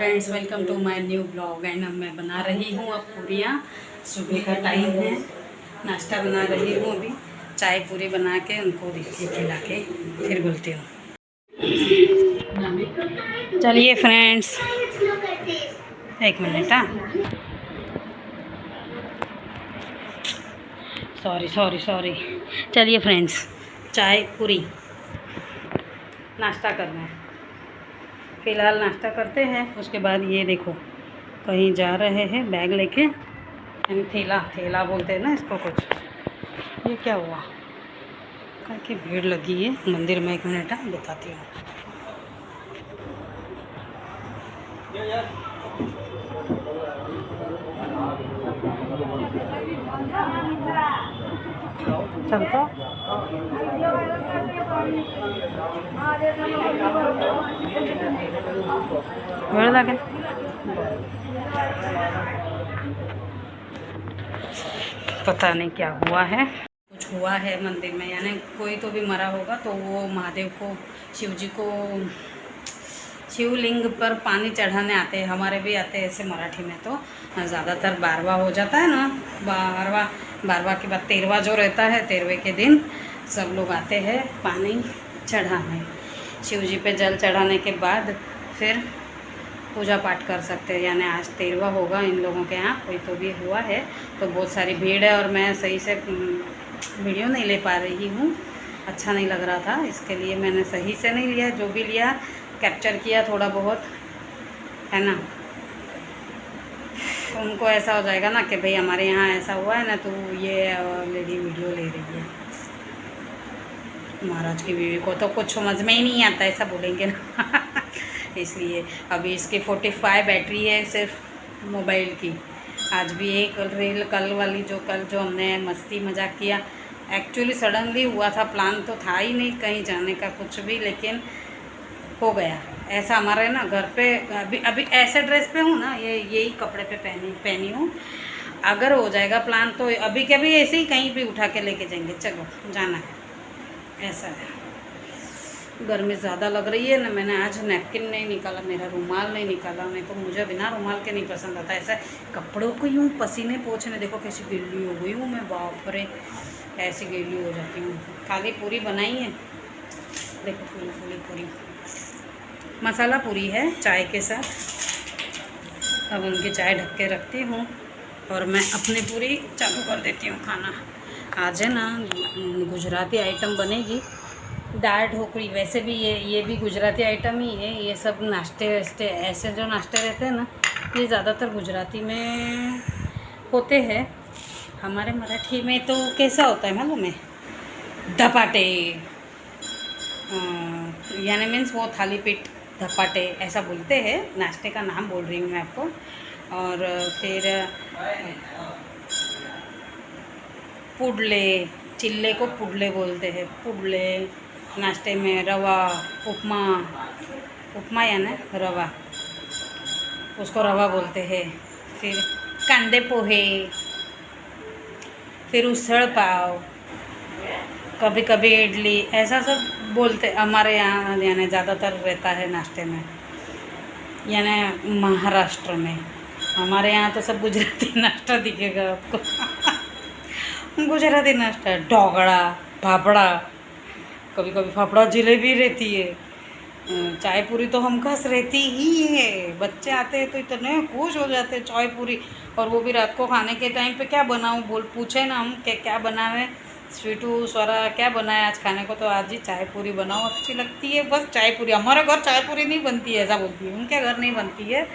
Friends, welcome to my new blog. And अब मैं बना रही हूँ अब पूरियाँ। सुबह का टाइम है, नाश्ता बना रही हूँ। अभी चाय पूरी बना के उनको देखिए खिला के फिर बोलती हूँ। चलिए फ्रेंड्स, एक मिनट। हाँ, सॉरी। चलिए फ्रेंड्स, चाय पूरी नाश्ता करना है। फ़िलहाल नाश्ता करते हैं, उसके बाद ये देखो कहीं जा रहे हैं बैग लेके, यानी थैला बोलते हैं ना इसको कुछ। ये क्या हुआ, कहीं की भीड़ लगी है मंदिर में। एक मिनट बताती हूँ। चलता वेळ लागेल। पता नहीं क्या हुआ है, कुछ हुआ है मंदिर में, यानी कोई तो भी मरा होगा। तो वो महादेव को, शिव जी को, शिवलिंग पर पानी चढ़ाने आते हैं। हमारे भी आते हैं ऐसे मराठी में। तो ज़्यादातर बारवा हो जाता है ना, बारवा के बाद तेरवा जो रहता है, तेरवे के दिन सब लोग आते हैं पानी चढ़ाने। शिव जी पे जल चढ़ाने के बाद फिर पूजा पाठ कर सकते हैं। यानी आज तेरवा होगा इन लोगों के यहाँ, कोई तो भी हुआ है। तो बहुत सारी भीड़ है और मैं सही से वीडियो नहीं ले पा रही हूँ, अच्छा नहीं लग रहा था, इसके लिए मैंने सही से नहीं लिया। जो भी लिया कैप्चर किया थोड़ा बहुत, है ना। उनको ऐसा हो जाएगा ना कि भाई हमारे यहाँ ऐसा हुआ है ना, तो ये लेडी वीडियो ले रही है। महाराज की बीवी को तो कुछ समझ में ही नहीं आता, ऐसा बोलेंगे ना। इसलिए अभी इसकी 45 बैटरी है सिर्फ मोबाइल की। आज भी एक रील कल जो हमने मस्ती मजाक किया, एक्चुअली सडनली हुआ था। प्लान तो था ही नहीं कहीं जाने का कुछ भी, लेकिन हो गया ऐसा। हमारे ना घर पे अभी ऐसे ड्रेस पे हूँ ना, यही कपड़े पे पहनी हूँ। अगर हो जाएगा प्लान तो अभी के भी ऐसे ही कहीं भी उठा के लेके जाएंगे, चलो जाना है, ऐसा है। गर्मी ज़्यादा लग रही है ना। मैंने आज नैपकिन नहीं निकाला, मेरा रुमाल नहीं निकाला, नहीं तो मुझे बिना रुमाल के नहीं पसंद आता। ऐसा कपड़ों को यूँ पसीने पोंछने, देखो कैसी गीली हो गई हूँ मैं, बाप रे, ऐसी गीली हो जाती हूँ। खाली पूरी बनाई है, देखो फूली पूरी, मसाला पूरी है चाय के साथ। अब उनकी चाय ढक के रखती हूँ और मैं अपनी पूरी चालू कर देती हूँ खाना। आज है ना गुजराती आइटम बनेगी, दाल ढोकड़ी। वैसे भी ये भी गुजराती आइटम ही है। ये सब नाश्ते वाश्ते, ऐसे जो नाश्ते रहते हैं ना, ये ज़्यादातर गुजराती में होते हैं। हमारे मराठी में तो कैसा होता है मालूम है, धपाटे, यानी मीन्स वो थाली पीठ धपाटे ऐसा बोलते हैं। नाश्ते का नाम बोल रही हूँ मैं आपको। और फिर पुडले, चिल्ले को पुडले बोलते हैं, पुडले। नाश्ते में रवा उपमा यानी रवा, उसको रवा बोलते हैं। फिर कांदे पोहे, फिर उसळ पाव, कभी कभी इडली, ऐसा सब बोलते हमारे यहाँ। यानी ज़्यादातर रहता है नाश्ते में, यानी महाराष्ट्र में। हमारे यहाँ तो सब गुजराती नाश्ता दिखेगा आपको। गुजराती नाश्ता, ढोकड़ा, फाफड़ा, कभी कभी फाफड़ा जलेबी रहती है। चाय पूरी तो हम खास रहती ही है। बच्चे आते हैं तो इतने खुश हो जाते हैं चाय पूरी। और वो भी रात को खाने के टाइम पे क्या बनाऊँ पूछे ना हम क्या बनावे, स्वीटू स्वरा क्या बनाए आज खाने को, तो आज ही चाय पूरी बनाओ, अच्छी लगती है। बस चाय पूरी, हमारे घर चाय पूरी नहीं बनती है ऐसा बोलती है, उनके घर नहीं बनती है।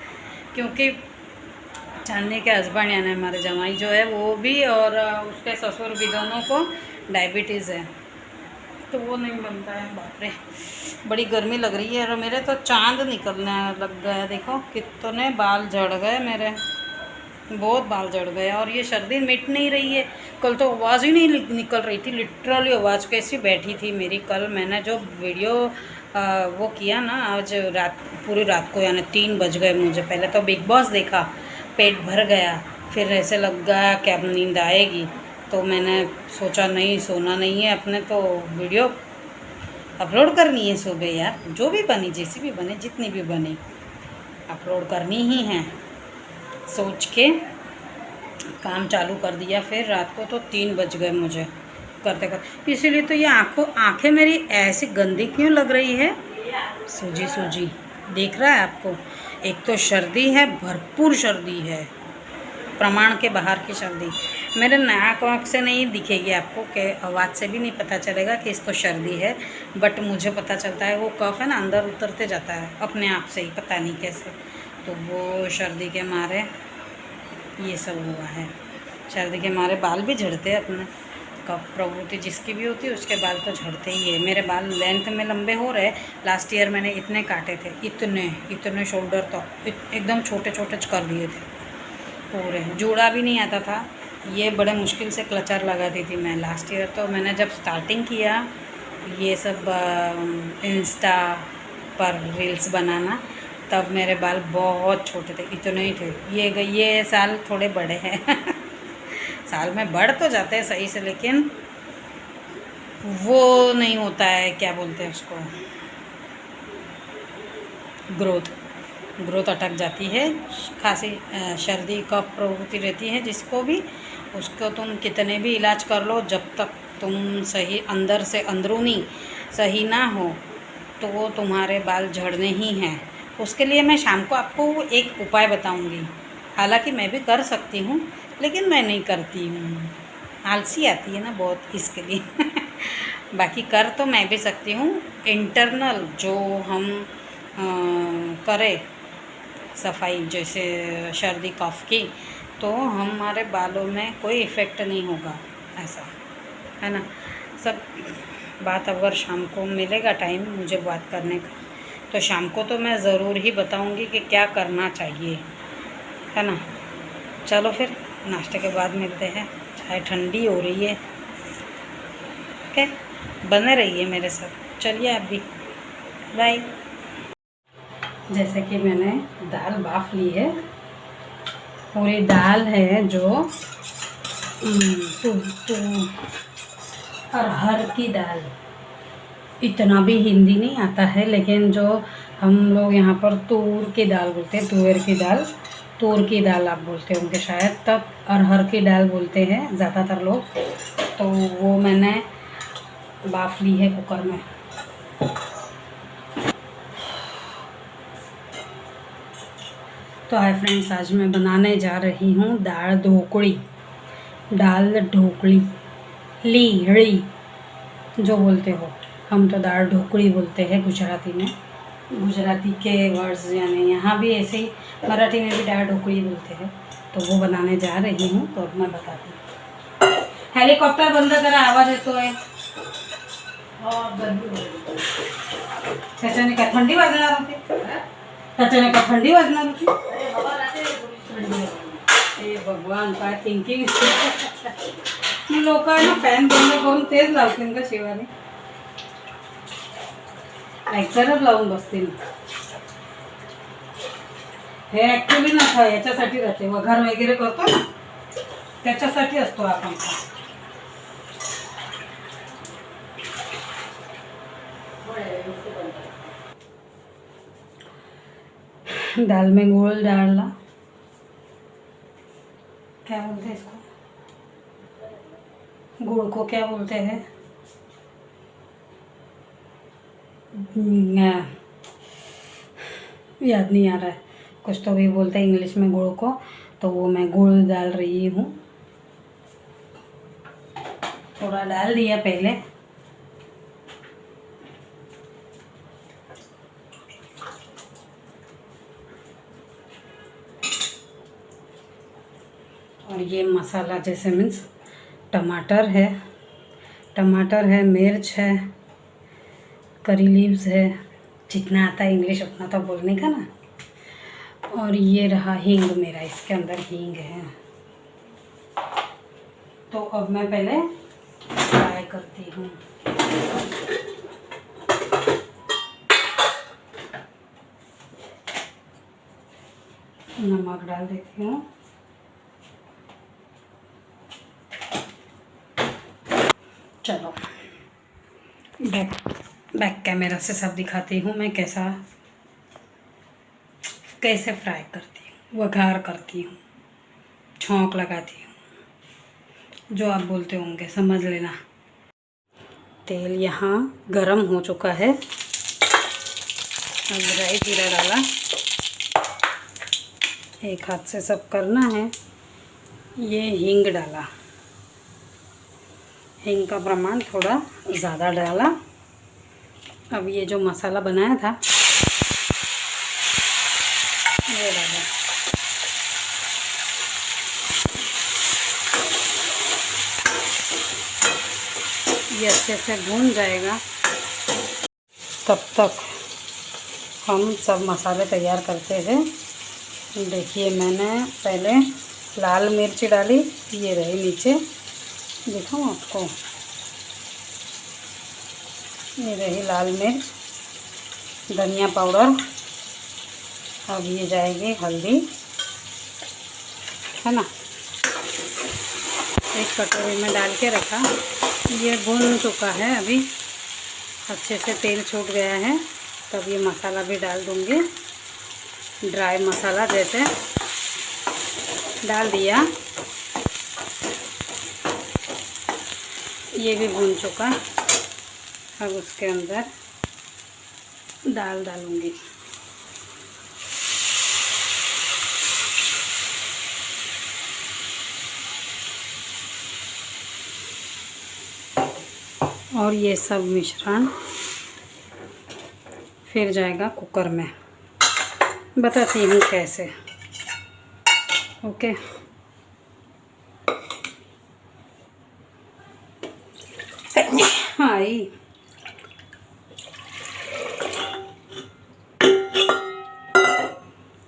क्योंकि चांदनी के हस्बैंड यानी हमारे जमाई जो है वो भी, और उसके ससुर भी, दोनों को डायबिटीज़ है, तो वो नहीं बनता है। बाप रे, बड़ी गर्मी लग रही है। और मेरे तो चांद निकलने लग गया, देखो कितने बाल झड़ गए मेरे, बहुत बाल झड़ गए। और ये सर्दी मिट नहीं रही है। कल तो आवाज़ ही नहीं निकल रही थी, लिटरली आवाज़ कैसी बैठी थी मेरी। कल मैंने जो वीडियो वो किया ना, आज पूरी रात को, यानी 3 बज गए मुझे। पहले तो बिग बॉस देखा, पेट भर गया, फिर ऐसे लग गया कि अब नींद आएगी, तो मैंने सोचा नहीं, सोना नहीं है अपने, तो वीडियो अपलोड करनी है सुबह यार। जो भी बनी, जैसी भी बने, जितनी भी बनी, अपलोड करनी ही है सोच के काम चालू कर दिया। फिर रात को तो 3 बज गए मुझे करते करते। इसीलिए तो ये आँखें मेरी ऐसी गंदी क्यों लग रही है, सूजी सूजी देख रहा है आपको। एक तो सर्दी है, भरपूर सर्दी है, प्रमाण के बाहर की सर्दी। मेरे नाक वाक से नहीं दिखेगी आपको, कि आवाज़ से भी नहीं पता चलेगा कि इसको सर्दी है, बट मुझे पता चलता है। वो कफ है ना, अंदर उतरते जाता है अपने आप से ही, पता नहीं कैसे। तो वो सर्दी के मारे ये सब हुआ है। सर्दी के मारे बाल भी झड़ते हैं अपने। कफ प्रवृत्ति जिसकी भी होती है उसके बाल तो झड़ते ही है। मेरे बाल लेंथ में लंबे हो रहे। लास्ट ईयर मैंने इतने काटे थे, इतने शोल्डर तक एकदम छोटे छोटे कर दिए थे पूरे। जूड़ा भी नहीं आता था। ये बड़े मुश्किल से क्लचर लगाती थी मैं लास्ट ईयर। तो मैंने जब स्टार्टिंग किया ये सब इंस्टा पर रील्स बनाना, तब मेरे बाल बहुत छोटे थे, इतने ही थे। ये साल थोड़े बड़े हैं साल में बढ़ तो जाते हैं सही से, लेकिन वो नहीं होता है, क्या बोलते हैं उसको, ग्रोथ अटक जाती है। खांसी सर्दी कफ प्रवृत्ति रहती है जिसको भी, उसको तुम कितने भी इलाज कर लो, जब तक तुम सही अंदर से अंदरूनी सही ना हो तो वो तुम्हारे बाल झड़ने ही हैं। उसके लिए मैं शाम को आपको एक उपाय बताऊंगी। हालांकि मैं भी कर सकती हूँ, लेकिन मैं नहीं करती हूँ, आलसी आती है ना बहुत, इसके लिए बाकी कर तो मैं भी सकती हूँ। इंटरनल जो हम करें सफाई, जैसे सर्दी कफ की, तो हमारे बालों में कोई इफ़ेक्ट नहीं होगा, ऐसा है ना। सब बात अगर शाम को मिलेगा टाइम मुझे बात करने का, तो शाम को तो मैं ज़रूर ही बताऊंगी कि क्या करना चाहिए, है ना। चलो फिर नाश्ते के बाद मिलते हैं। चाय ठंडी हो रही है, ओके, बने रहिए मेरे साथ। चलिए आप भी, बाय। जैसे कि मैंने दाल बाफ ली है, और ये दाल है जो अरहर की दाल। इतना भी हिंदी नहीं आता है, लेकिन जो हम लोग यहाँ पर तूर की दाल बोलते हैं, तुअर की दाल, तूर की दाल आप बोलते होंगे शायद, तब अरहर की दाल बोलते हैं ज़्यादातर लोग। तो वो मैंने बाफ ली है कुकर में। तो हाय फ्रेंड्स, आज मैं बनाने जा रही हूँ दाल ढोकली, लीड़ी जो बोलते हो, हम तो दाल ढोकली बोलते हैं गुजराती में। गुजराती के वर्ड्स यानी यहाँ भी ऐसे ही, मराठी में भी दाल ढोकली बोलते हैं। तो वो बनाने जा रही हूँ, तो अब मैं बताती हूँ। हेलीकॉप्टर बंद करा, आवाज येतो आहे। त्याच्याने काय थंडी वाजणार होती? त्याच्याने काय थंडी वाजणार होती? हे भगवान, काय थिंकिंग लोक आहे ना, फॅन बंद करून तेच लावतील का शिवानी? लाईटरच लावून बसतील। हे ॲक्च्युली ना याच्यासाठी राहते, वघार वगैरे करतो ना त्याच्यासाठी असतो आपण। दाल में गुड़ डालना, क्या बोलते हैं इसको, गुड़ को क्या बोलते हैं, याद नहीं आ रहा है, कुछ तो भी बोलते हैं इंग्लिश में गुड़ को। तो वो मैं गुड़ डाल रही हूँ, थोड़ा डाल दिया पहले। और ये मसाला जैसे मीन्स टमाटर है, मिर्च है, करी लीव्स है, जितना आता है इंग्लिश उतना तो बोलने का ना। और ये रहा हींग मेरा, इसके अंदर हींग है। तो अब मैं पहले फ्राई करती हूँ। नमक डाल देती हूँ। चलो बैक कैमरा से सब दिखाती हूँ मैं कैसा कैसे फ्राई करती हूँ, वघार करती हूँ, छौंक लगाती हूँ, जो आप बोलते होंगे समझ लेना। तेल यहाँ गरम हो चुका है। अब राई जीरा डाला, एक हाथ से सब करना है। ये हींग डाला, हींग का प्रमाण थोड़ा ज़्यादा डाला। अब ये जो मसाला बनाया था ये डाला। ये अच्छे से भून जाएगा, तब तक हम सब मसाले तैयार करते हैं। देखिए मैंने पहले लाल मिर्च डाली, ये रही नीचे, दिखाऊँ आपको, ये रही लाल मिर्च, धनिया पाउडर। अब ये जाएगी हल्दी, है ना, एक कटोरी में डाल के रखा। ये भून चुका है, अभी अच्छे से तेल छूट गया है। तब ये मसाला भी डाल दूँगी, ड्राई मसाला जैसे डाल दिया। ये भी भून चुका। अब उसके अंदर दाल डालूँगी। और ये सब मिश्रण फिर जाएगा कुकर में। बताती हूँ कैसे। ओके, हाँ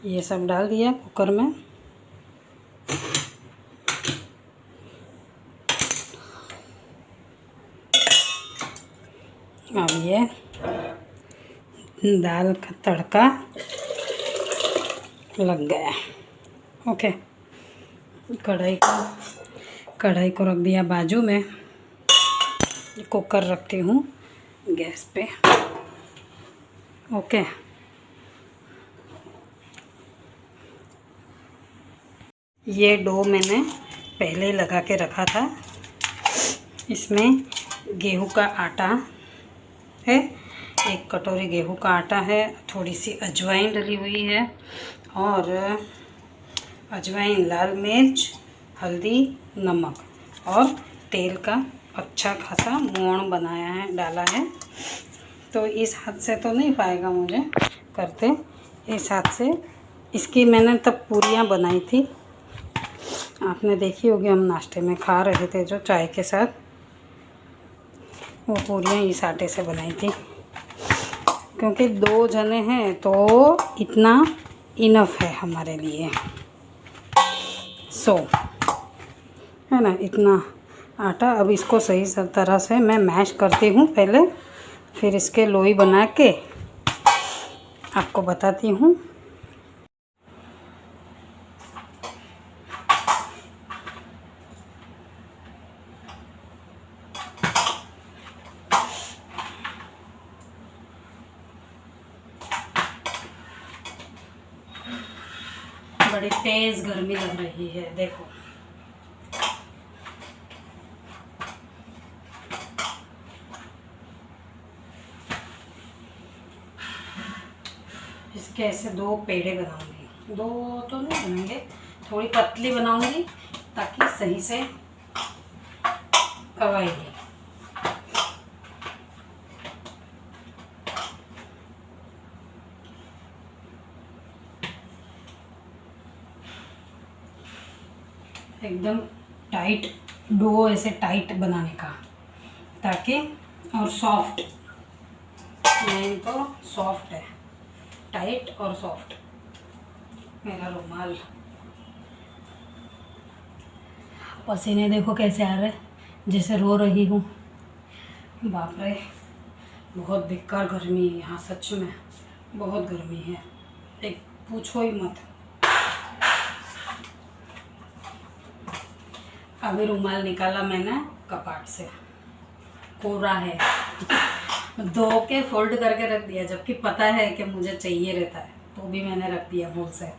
ये सब डाल दिया कुकर में। अब ये दाल का तड़का लग गया। ओके, कढ़ाई को रख दिया बाजू में। कुकर रखती हूँ गैस पे। ओके, ये डो मैंने पहले ही लगा के रखा था। इसमें गेहूं का आटा है, 1 कटोरी गेहूं का आटा है, थोड़ी सी अजवाइन डली हुई है, और अजवाइन, लाल मिर्च, हल्दी, नमक और तेल का अच्छा खासा मोहन बनाया है, डाला है। तो इस हाथ से तो नहीं पाएगा मुझे करते, इस हाथ से। इसकी मैंने तब पूरियाँ बनाई थी, आपने देखी होगी, हम नाश्ते में खा रहे थे जो चाय के साथ, वो पूरियाँ इस आटे से बनाई थी। क्योंकि 2 जने हैं तो इतना इनफ है हमारे लिए। है ना, इतना आटा। अब इसको सही तरह से मैं मैश करती हूँ पहले, फिर इसके लोई बना के आपको बताती हूँ। बड़ी तेज़ गर्मी लग रही है, देखो। इसके ऐसे 2 पेड़े बनाऊंगी, 2 तो नहीं बनेंगे, थोड़ी पतली बनाऊंगी ताकि सही से कवाएगी। एकदम टाइट डो, ऐसे टाइट बनाने का, ताकि, और सॉफ्ट, मेन तो सॉफ्ट है, टाइट और सॉफ्ट। मेरा रुमाल, पसीने देखो कैसे आ रहे, जैसे रो रही हूँ। बाप रे, बहुत बेकार गर्मी है यहाँ, सच में बहुत गर्मी है, एक पूछो ही मत। अभी रुमाल निकाला मैंने कपाट से, कोरा है, धो के फोल्ड करके रख दिया, जबकि पता है कि मुझे चाहिए रहता है। तो भी मैंने रख दिया भूल से।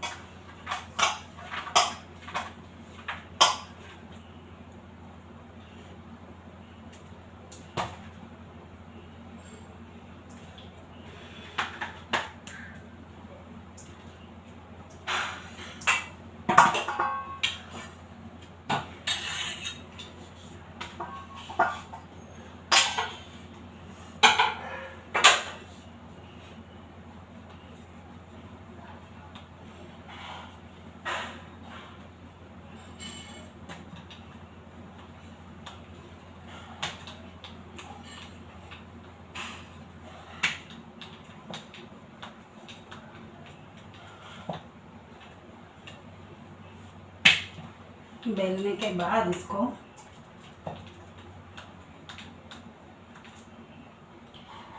बेलने के बाद इसको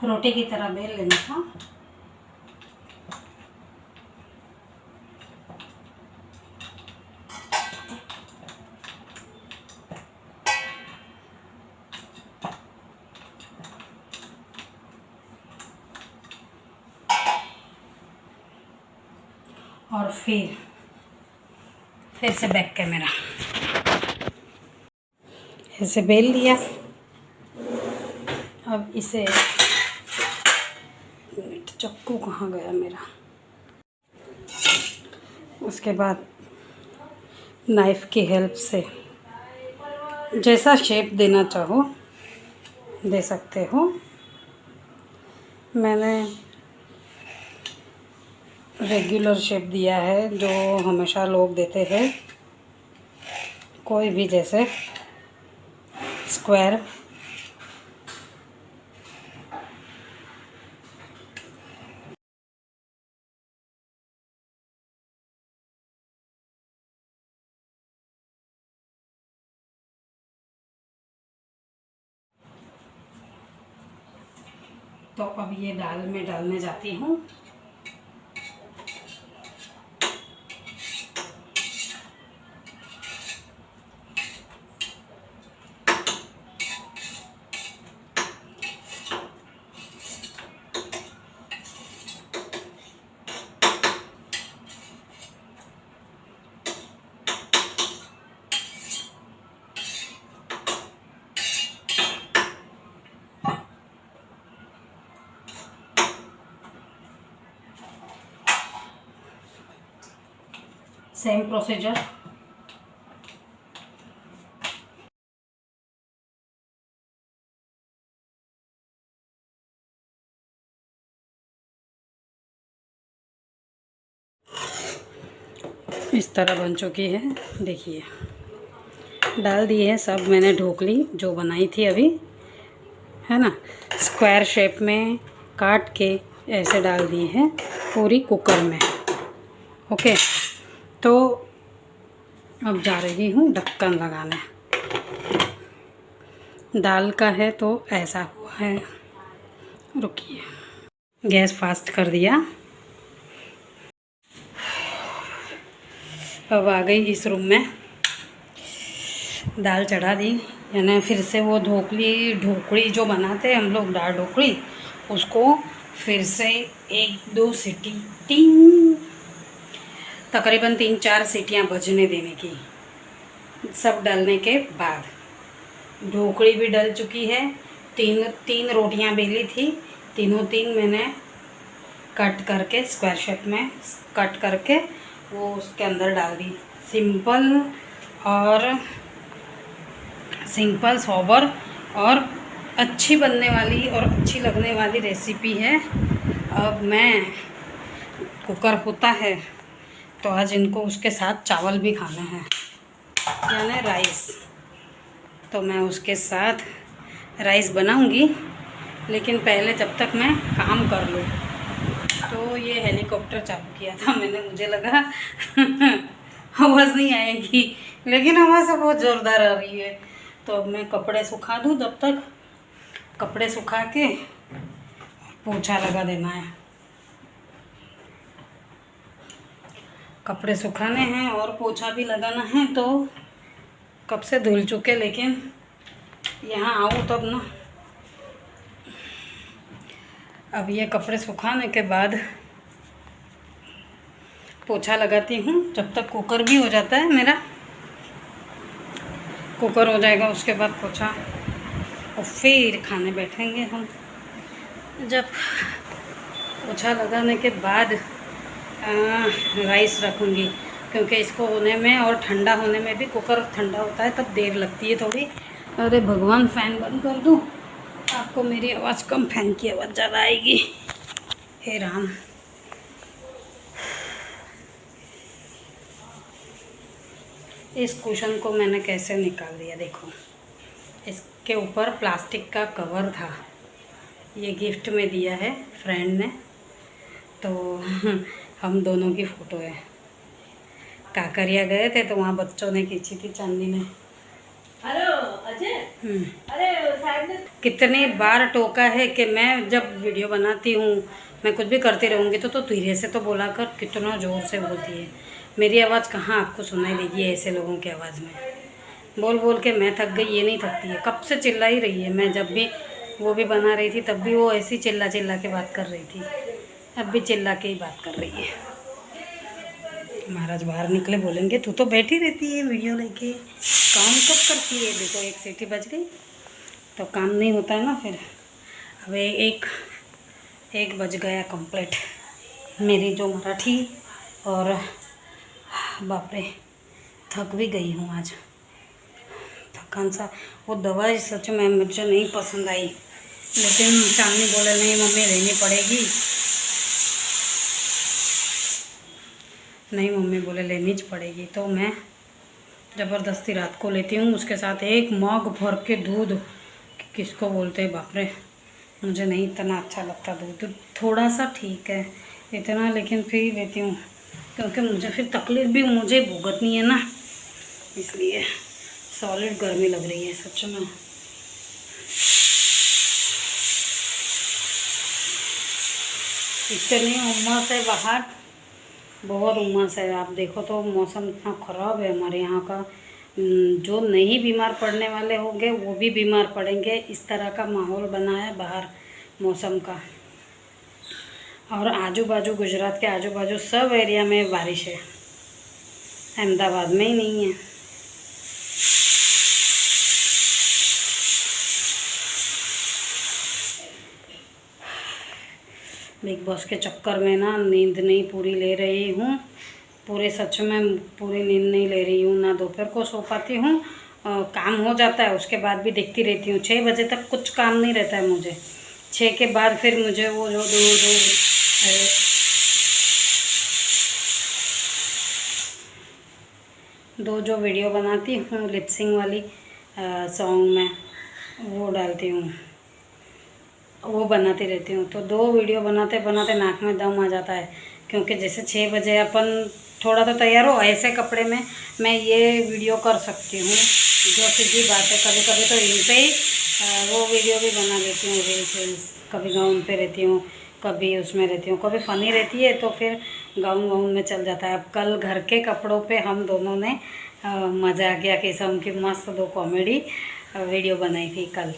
रोटी की तरह बेल लेना था। और फिर से बैक कैमरा ऐसे बेल लिया। अब इसे चक्कू कहाँ गया मेरा। उसके बाद नाइफ़ की हेल्प से जैसा शेप देना चाहो दे सकते हो। मैंने रेगुलर शेप दिया है जो हमेशा लोग देते हैं, कोई भी, जैसे स्क्वायर। तो अब ये दाल में डालने जाती हूँ। Same procedure. इस तरह बन चुकी है, देखिए। डाल दी है सब मैंने ढोकली जो बनाई थी अभी, है ना। स्क्वायर शेप में काट के ऐसे डाल दी है पूरी कुकर में। ओके, तो अब जा रही हूँ ढक्कन लगाने। दाल का है तो ऐसा हुआ है। रुकिए, गैस फास्ट कर दिया। अब आ गई इस रूम में, दाल चढ़ा दी। यानी फिर से वो ढोकली जो बनाते हैं हम लोग, दाल ढोकली, उसको फिर से 1-2 सीटी, तकरीबन 3-4 सीटियाँ बजने देने की। सब डालने के बाद ढोकली भी डल चुकी है। तीन रोटियां बेली थी, तीनों मैंने कट करके स्क्वायर शेप में कट करके वो उसके अंदर डाल दी। सिंपल सोबर और अच्छी बनने वाली और अच्छी लगने वाली रेसिपी है। अब मैं कुकर होता है तो आज इनको उसके साथ चावल भी खाने हैं, यानी राइस। तो मैं उसके साथ राइस बनाऊंगी, लेकिन पहले जब तक मैं काम कर लूँ। तो ये हेलीकॉप्टर चालू किया था मैंने, मुझे लगा आवाज़ नहीं आएगी, लेकिन आवाज़ बहुत ज़ोरदार आ रही है। तो अब मैं कपड़े सुखा दूँ, तब तक कपड़े सुखा के पोछा लगा देना है। कपड़े सुखाने हैं और पोछा भी लगाना है। तो कब से धुल चुके, लेकिन यहाँ आऊँ तब ना। अब ये कपड़े सुखाने के बाद पोछा लगाती हूँ जब तक कुकर भी हो जाता है मेरा। कुकर हो जाएगा उसके बाद पोछा, और फिर खाने बैठेंगे हम। जब पोछा लगाने के बाद राइस रखूँगी, क्योंकि इसको होने में और ठंडा होने में भी, कुकर ठंडा होता है तब देर लगती है थोड़ी। अरे भगवान, फ़ैन बंद कर दूँ, आपको मेरी आवाज़ कम, फ़ैन की आवाज़ ज़्यादा आएगी। हे राम। इस कुशन को मैंने कैसे निकाल दिया, देखो। इसके ऊपर प्लास्टिक का कवर था, ये गिफ्ट में दिया है फ्रेंड ने। तो हम दोनों की फ़ोटो है। काकरिया गए थे तो वहाँ बच्चों ने खींची थी, चांदी ने। हेलो अजय। अरे साहब ने कितनी बार टोका है कि मैं जब वीडियो बनाती हूँ, मैं कुछ भी करती रहूँगी तो धीरे से तो बोला कर, कितना ज़ोर से बोलती है। मेरी आवाज़ कहाँ आपको सुनाई देगी ऐसे लोगों की आवाज़ में। बोल बोल के मैं थक गई, ये नहीं थकती है, कब से चिल्ला ही रही है। मैं जब भी वो भी बना रही थी तब भी वो ऐसी चिल्ला चिल्ला के बात कर रही थी, अब भी चिल्ला के ही बात कर रही है। महाराज बाहर निकले, बोलेंगे तू तो बैठी रहती है वीडियो लेके, काम कब करती है। देखो 1 सीटी बज गई तो काम नहीं होता है ना फिर। अब एक बज गया कंप्लीट मेरी जो मराठी। और बाप रे, थक भी गई हूँ आज, थकान सा। वो दवाई सच में मुझे नहीं पसंद आई, लेकिन चांदनी बोले नहीं मम्मी लेनी पड़ेगी, नहीं मम्मी बोले लेनी पड़ेगी। तो मैं ज़बरदस्ती रात को लेती हूँ, उसके साथ 1 मग भर के दूध। किसको बोलते हैं, बाप रे, मुझे नहीं इतना अच्छा लगता दूध, थोड़ा सा ठीक है इतना, लेकिन फिर लेती हूँ क्योंकि मुझे फिर तकलीफ़ भी मुझे भुगतनी है ना, इसलिए। सॉलिड गर्मी लग रही है सच में। इतनी उमस है बाहर, बहुत उमस है। आप देखो तो मौसम इतना ख़राब है हमारे यहाँ का। जो नहीं बीमार पड़ने वाले होंगे वो भी बीमार पड़ेंगे, इस तरह का माहौल बना है बाहर मौसम का। और आजू बाजू, गुजरात के आजू बाजू सब एरिया में बारिश है, अहमदाबाद में ही नहीं है। बिग बॉस के चक्कर में ना नींद नहीं पूरी ले रही हूँ, पूरे सच में पूरी नींद नहीं ले रही हूँ। ना दोपहर को सो पाती हूँ, काम हो जाता है उसके बाद भी देखती रहती हूँ। 6 बजे तक कुछ काम नहीं रहता है मुझे, 6 के बाद फिर मुझे वो जो वीडियो बनाती हूँ लिपसिंग वाली सॉन्ग में, वो डालती हूँ, वो बनाती रहती हूँ। तो 2 वीडियो बनाते बनाते नाक में दम आ जाता है, क्योंकि जैसे 6 बजे अपन थोड़ा तो तैयार हो, ऐसे कपड़े में मैं ये वीडियो कर सकती हूँ, जो सीधी बात है। कभी कभी तो इन पे ही वो वीडियो भी बना लेती हूँ, रील्स। कभी गाउन पे रहती हूँ, कभी उसमें रहती हूँ, कभी फ़नी रहती है तो फिर गाउन में चल जाता है। अब कल घर के कपड़ों पे हम दोनों ने मज़ा किया, किस्म की मस्त 2 कॉमेडी वीडियो बनाई थी कल।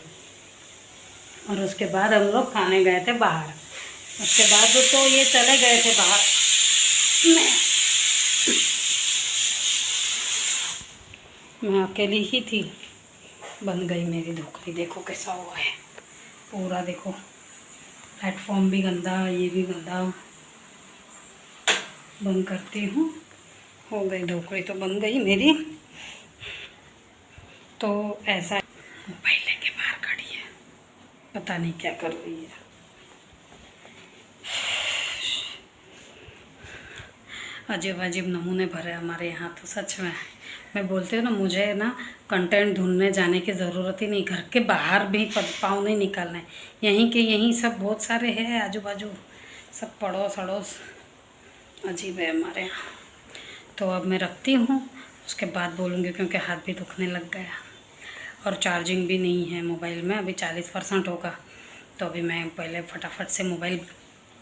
और उसके बाद हम लोग खाने गए थे बाहर। उसके बाद तो ये चले गए थे बाहर, मैं अकेली ही थी। बन गई मेरी ढोकली, देखो कैसा हुआ है पूरा। देखो प्लेटफॉर्म भी गंदा, ये भी गंदा। बंद करती हूँ, हो गई ढोकली तो बन गई मेरी। तो ऐसा मोबाइल लेके बाहर खड़ी है, पता नहीं क्या कर रही है। अजीब अजीब नमूने भरे हमारे यहाँ तो सच में। मैं बोलती हूँ ना, मुझे ना कंटेंट ढूंढने जाने की ज़रूरत ही नहीं, घर के बाहर भी पाँव नहीं निकालना है। यहीं के यहीं सब बहुत सारे हैं आजू बाजू, सब पड़ोस अड़ोस, अजीब है हमारे यहाँ। तो अब मैं रखती हूँ, उसके बाद बोलूँगी, क्योंकि हाथ भी दुखने लग गया और चार्जिंग भी नहीं है मोबाइल में, अभी 40% होगा। तो अभी मैं पहले फटाफट से मोबाइल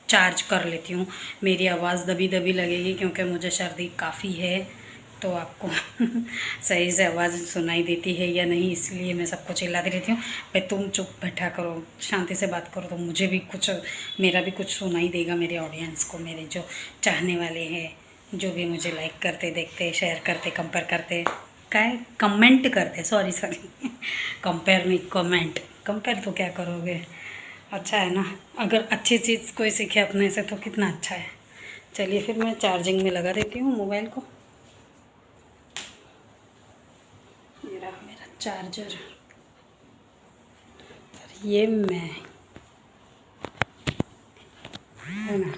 चार्ज कर लेती हूँ। मेरी आवाज़ दबी दबी लगेगी क्योंकि मुझे सर्दी काफ़ी है, तो आपको सही से आवाज़ सुनाई देती है या नहीं, इसलिए मैं सबको चिल्लाती रहती हूँ, भाई तुम चुप बैठा करो, शांति से बात करो, तो मुझे भी कुछ, मेरा भी कुछ सुनाई देगा मेरे ऑडियंस को, मेरे जो चाहने वाले हैं जो भी मुझे लाइक करते, देखते, शेयर करते, कंपेयर करते, कमेंट करते, सॉरी कंपेयर नहीं, कमेंट। कंपेयर तो क्या करोगे, अच्छा है ना। अगर अच्छी चीज़ कोई सीखे अपने से तो कितना अच्छा है। चलिए फिर मैं चार्जिंग में लगा देती हूँ मोबाइल को। ये रहा मेरा चार्जर, ये मैं है ना,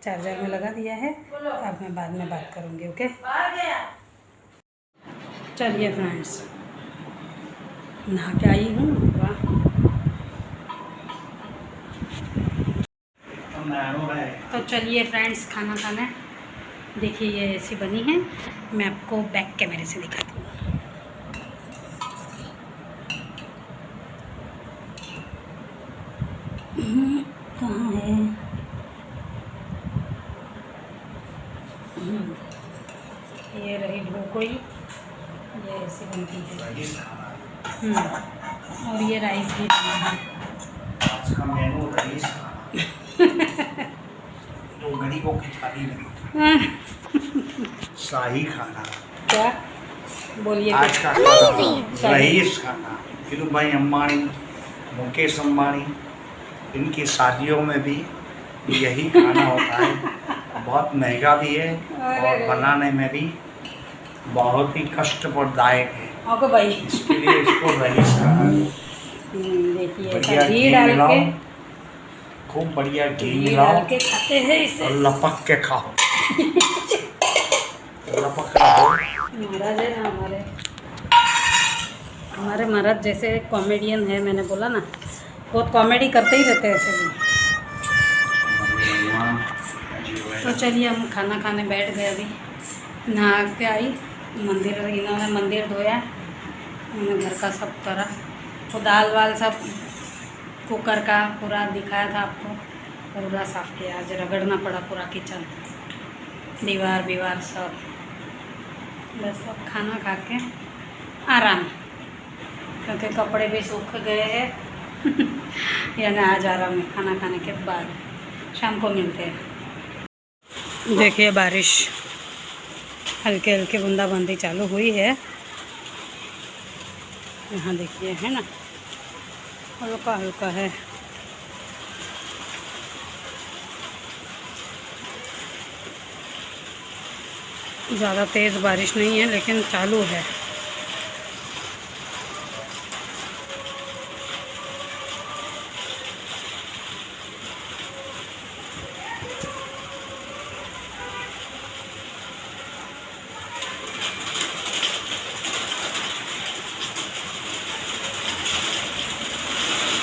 चार्जर में लगा दिया है। अब मैं बाद में बात करूँगी, ओके। चलिए फ्रेंड्स, नहा के आई हूँ। वाह, तो चलिए फ्रेंड्स खाना खाना। देखिए ये ऐसी बनी है, मैं आपको बैक कैमरे से दिखाती हूँ। कहाँ है? ये रही ढोकड़ी, ये ऐसी बनती है। और ये राइस भी बना है। आज का मेनू राइस तो गरीबों की थाली नहीं, शाही खाना। क्या बोलिए? आज का खाना राइस खाना। धीरू भाई अंबानी, मुकेश अंबानी, इनकी शादियों में भी यही खाना होता है। बहुत महंगा भी है और बनाने में भी बहुत ही कष्टप्रदायक है। ओके भाई, इसके लिए इसको राइस खाना। देखिए बढ़िया घी घी डाल मिलाओ, के, खूब बढ़िया घी घी मिलाओ डाल के खाते हैं इसे। और लपक के खाओ। लपक के खाओ। महाराज है ना हमारे महाराज जैसे कॉमेडियन है, मैंने बोला ना, बहुत कॉमेडी करते ही रहते हैं ऐसे भी। तो चलिए हम खाना खाने बैठ गए। अभी नहा के आई, मंदिर, इन्होंने मंदिर धोया, उन्होंने घर का सब करा। तो दाल वाल सब कुकर का पूरा दिखाया था आपको, पूरा साफ़ किया। आज रगड़ना पड़ा पूरा किचन, दीवार सब। बस अब खाना खा के आराम, क्योंकि कपड़े भी सूख गए हैं। यानी आज आराम है, खाना खाने के बाद शाम को मिलते हैं। देखिए बारिश हल्के हल्के बूंदाबांदी चालू हुई है यहाँ, देखिए है ना, हल्का हल्का है। ज़्यादा तेज़ बारिश नहीं है लेकिन चालू है।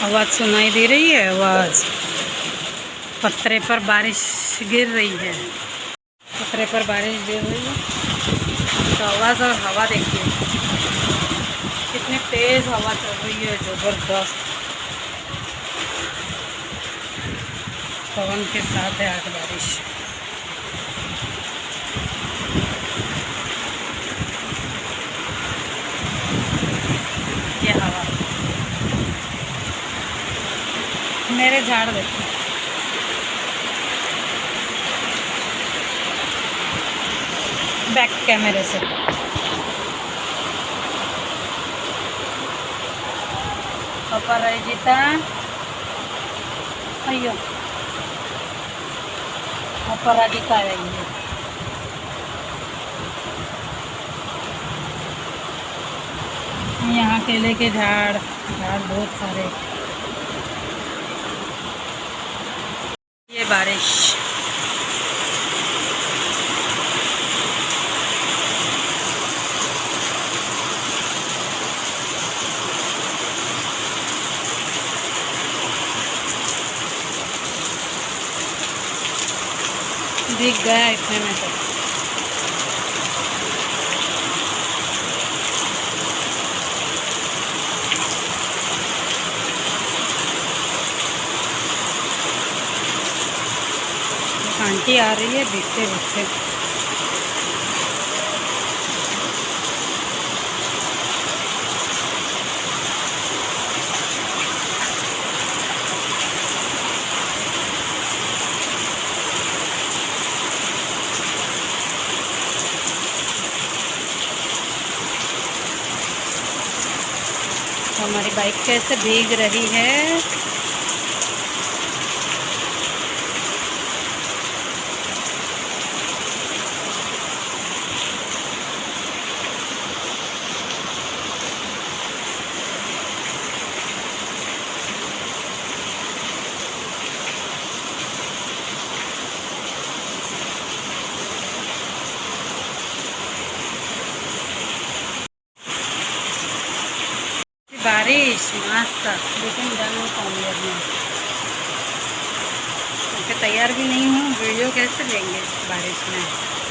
आवाज़ सुनाई दे रही है, आवाज़ पत्थरे पर बारिश गिर रही है, पत्थरे पर बारिश गिर रही है। तो आवाज़ और हवा देखिए कितनी तेज़ हवा चल रही है, ज़बरदस्त पवन के साथ है आज बारिश। ये हवा, मेरे झाड़ देखो, बैक कैमरे से। पापा रजीता, अयो पापा राधिका रही है। यहाँ केले के झाड़ बहुत सारे। ये बारिश दिख गया इतने में तो। आंटी आ रही है भीगते भीगते। बाइक कैसे भीग रही है। बारिश मस्त, लेकिन डर नहीं पाऊंगी अब मैं, क्योंकि तैयार भी नहीं हूँ। वीडियो कैसे लेंगे बारिश में।